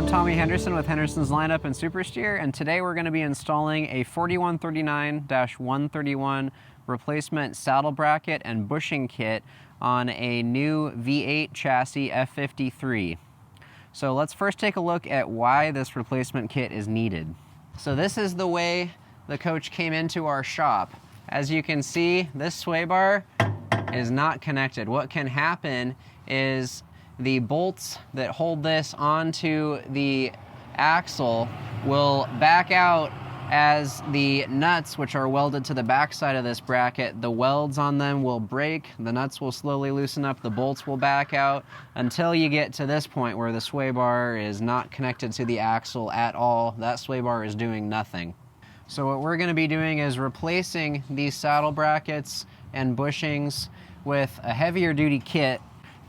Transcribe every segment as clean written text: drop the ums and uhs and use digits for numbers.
I'm Tommy Henderson with Henderson's Lineup and Supersteer, and today we're going to be installing a 4139-131 replacement saddle bracket and bushing kit on a new V8 chassis F53. So let's first take a look at why this replacement kit is needed. So this is the way the coach came into our shop. As you can see, this sway bar is not connected. What can happen is the bolts that hold this onto the axle will back out as the nuts, which are welded to the back side of this bracket, the welds on them will break, the nuts will slowly loosen up, the bolts will back out until you get to this point where the sway bar is not connected to the axle at all. That sway bar is doing nothing. So what we're going to be doing is replacing these saddle brackets and bushings with a heavier duty kit.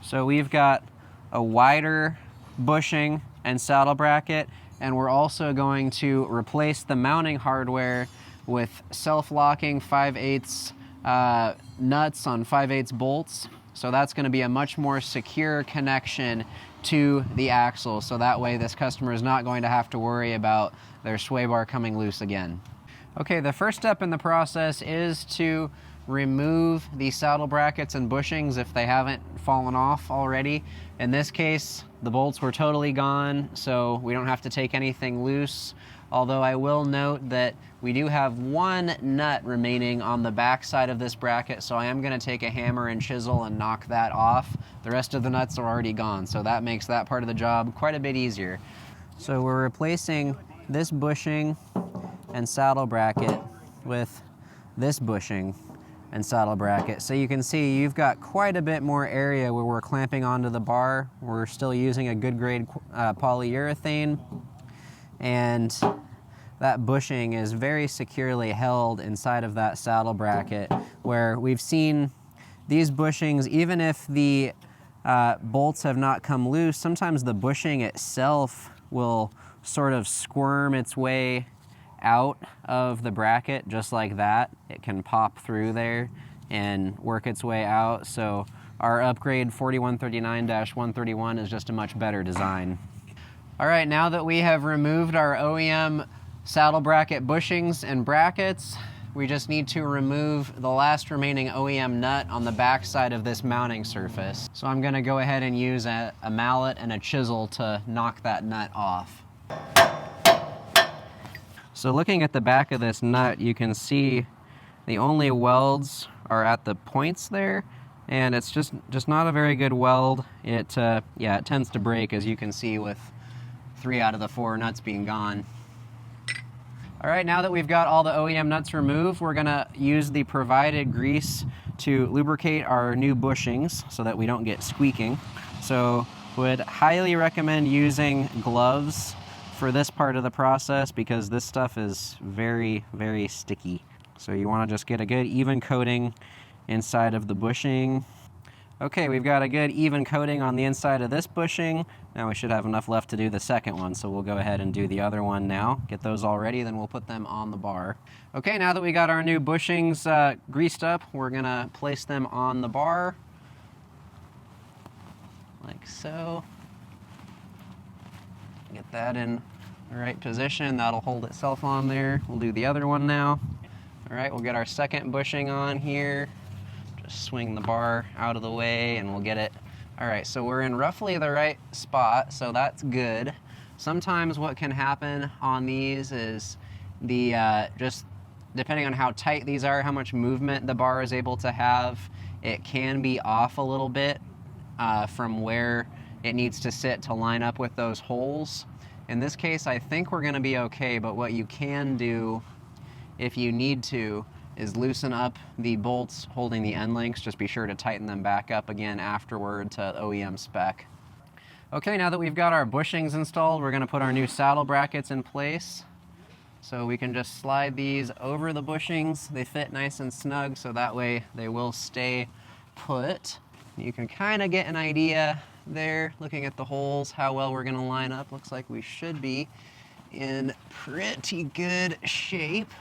So we've got a wider bushing and saddle bracket, and we're also going to replace the mounting hardware with self-locking 5/8 nuts on 5/8 bolts. So that's going to be a much more secure connection to the axle, so that way this customer is not going to have to worry about their sway bar coming loose again. Okay, the first step in the process is to remove the saddle brackets and bushings if they haven't fallen off already. In this case, the bolts were totally gone, so we don't have to take anything loose. Although I will note that we do have one nut remaining on the back side of this bracket, so I am going to take a hammer and chisel and knock that off. The rest of the nuts are already gone, so that makes that part of the job quite a bit easier. So we're replacing this bushing and saddle bracket with this bushing and saddle bracket. So you can see you've got quite a bit more area where we're clamping onto the bar. We're still using a good grade polyurethane, and that bushing is very securely held inside of that saddle bracket, where we've seen these bushings, even if the bolts have not come loose, sometimes the bushing itself will sort of squirm its way out of the bracket just like that. It can pop through there and work its way out. So our upgrade 4139-131 is just a much better design. All right, now that we have removed our OEM saddle bracket bushings and brackets, we just need to remove the last remaining OEM nut on the back side of this mounting surface. So I'm going to go ahead and use a mallet and a chisel to knock that nut off. So looking at the back of this nut, you can see the only welds are at the points there, and it's just not a very good weld. It tends to break, as you can see, with 3 out of the 4 nuts being gone. All right, now that we've got all the OEM nuts removed, we're gonna use the provided grease to lubricate our new bushings so that we don't get squeaking. So would highly recommend using gloves for this part of the process, because this stuff is very, very sticky. So you want to just get a good even coating inside of the bushing. Okay, we've got a good even coating on the inside of this bushing. Now we should have enough left to do the second one, so we'll go ahead and do the other one now. Get those all ready, then we'll put them on the bar. Okay, now that we got our new bushings greased up, we're gonna place them on the bar, like so. Get that in the right position. That'll hold itself on there. We'll do the other one now. All right, we'll get our second bushing on here. Just swing the bar out of the way and we'll get it. All right, so we're in roughly the right spot, so that's good. Sometimes what can happen on these is just depending on how tight these are, how much movement the bar is able to have, it can be off a little bit from where it needs to sit to line up with those holes. In this case, I think we're going to be okay, but what you can do if you need to is loosen up the bolts holding the end links. Just be sure to tighten them back up again afterward to OEM spec. Okay, now that we've got our bushings installed, we're going to put our new saddle brackets in place. So we can just slide these over the bushings. They fit nice and snug, so that way they will stay put. You can kind of get an idea there, looking at the holes, how well we're going to line up. Looks like we should be in pretty good shape.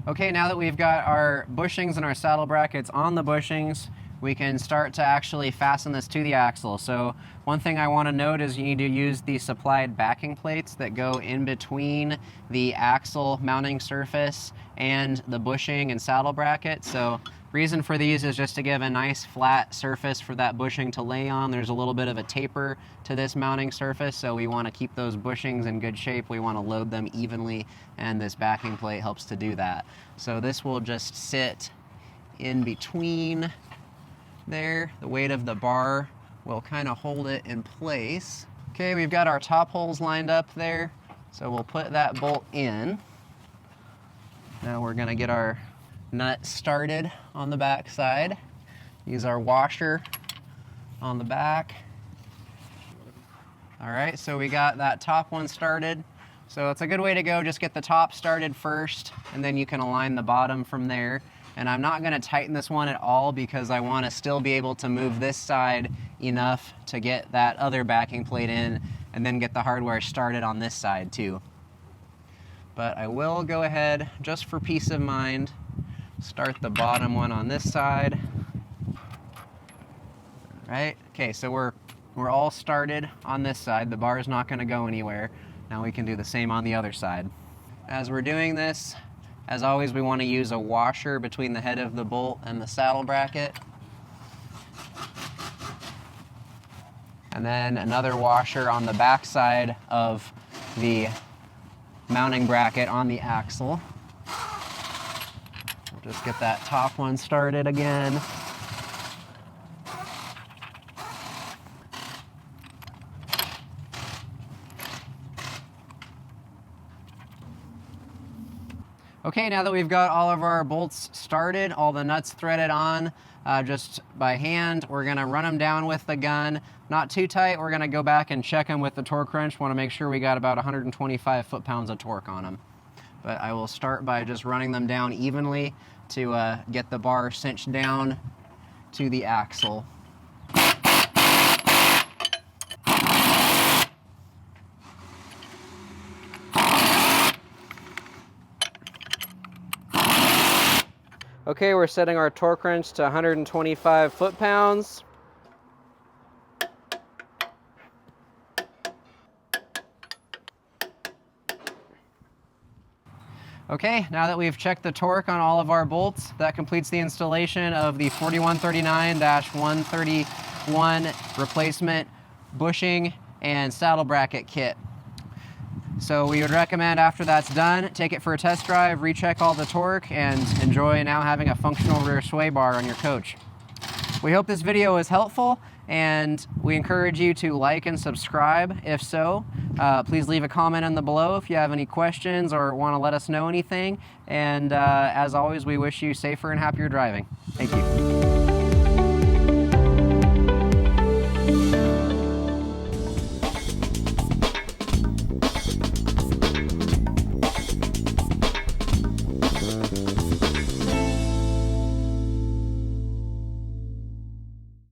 Okay, now that we've got our bushings and our saddle brackets on the bushings, we can start to actually fasten this to the axle. So one thing I want to note is you need to use the supplied backing plates that go in between the axle mounting surface and the bushing and saddle bracket. So reason for these is just to give a nice flat surface for that bushing to lay on. There's a little bit of a taper to this mounting surface, so we want to keep those bushings in good shape. We want to load them evenly, and this backing plate helps to do that. So this will just sit in between there. The weight of the bar will kind of hold it in place. Okay, we've got our top holes lined up there, so we'll put that bolt in. Now we're going to get our nut started on the back side. Use our washer on the back. All right, so we got that top one started. So it's a good way to go, just get the top started first, and then you can align the bottom from there. And I'm not going to tighten this one at all because I want to still be able to move this side enough to get that other backing plate in and then get the hardware started on this side too. But I will go ahead, just for peace of mind, start the bottom one on this side. Right? Okay, so we're all started on this side. The bar is not going to go anywhere. Now we can do the same on the other side. As we're doing this, as always, we want to use a washer between the head of the bolt and the saddle bracket. And then another washer on the back side of the mounting bracket on the axle. We'll just get that top one started again. Okay, now that we've got all of our bolts started, all the nuts threaded on, just by hand, we're gonna run them down with the gun. Not too tight, we're gonna go back and check them with the torque wrench. Wanna make sure we got about 125 foot-pounds of torque on them. But I will start by just running them down evenly to get the bar cinched down to the axle. Okay, we're setting our torque wrench to 125 foot-pounds. Okay, now that we've checked the torque on all of our bolts, that completes the installation of the 4139-131 replacement bushing and saddle bracket kit. So we would recommend after that's done, take it for a test drive, recheck all the torque, and enjoy now having a functional rear sway bar on your coach. We hope this video was helpful, and we encourage you to like and subscribe. If so, please leave a comment in the below if you have any questions or want to let us know anything. And as always, we wish you safer and happier driving. Thank you.